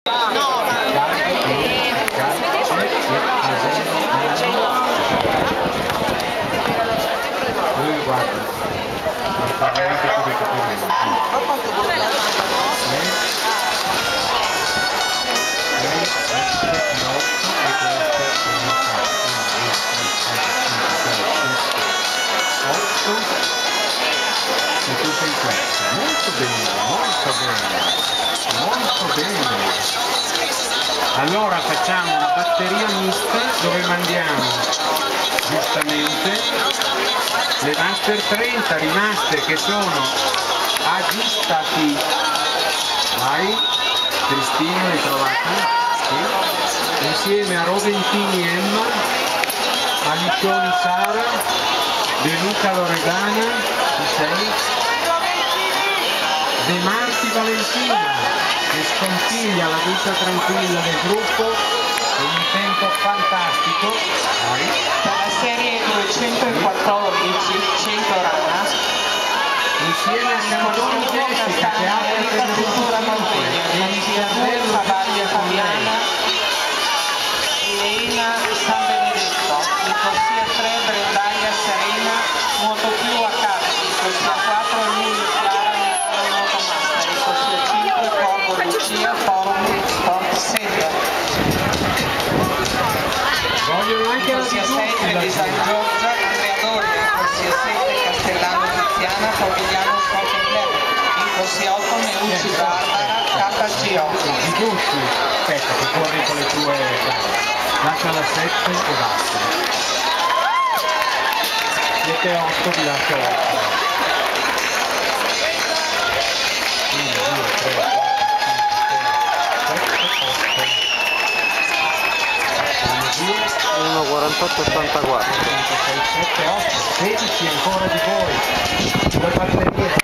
Molto bene, molto bene, molto bene. Allora facciamo una batteria mista dove mandiamo giustamente le master 30 rimaste che sono aggiustati. Vai, Cristina, l'hai trovata? Sì. Insieme a Roventini Emma, a Liccioni Sara, De Luca Loredana, ci sei? De Marti Valentina, che sconfiglia la vita tranquilla del gruppo in un tempo fantastico. Per la serie 214 100 rana, insieme a Camodoni Jessica che ha Enrica Cultura Norvegia, Lucia Zerra, Varia Fabiana, Elena San Benedetto, in corsia 3 Brendaia Serena, Nuoto più a Cazzi, corsia 4 Emilio Chiara, Nuoto Master, in corsia 5 Corvo Lucia, Forum Sport Center. Vogliono anche la Corsia 7 di San Giorgio, Andrea Doria, corsia 7 Castellano Tiziana, Pomigliano Sport Club, in corsia 8 Meucci Barbara, KGO. Giusti, aspetta che corri con le tue gambe. Lascia la 7 e basta. 7 e 8 vi lascio 8. 1, 2, 3, 4, 5, 6, 7, 8. 1,48,84. 5, 6, 7, 8, 16 ancora di voi. Due batterie.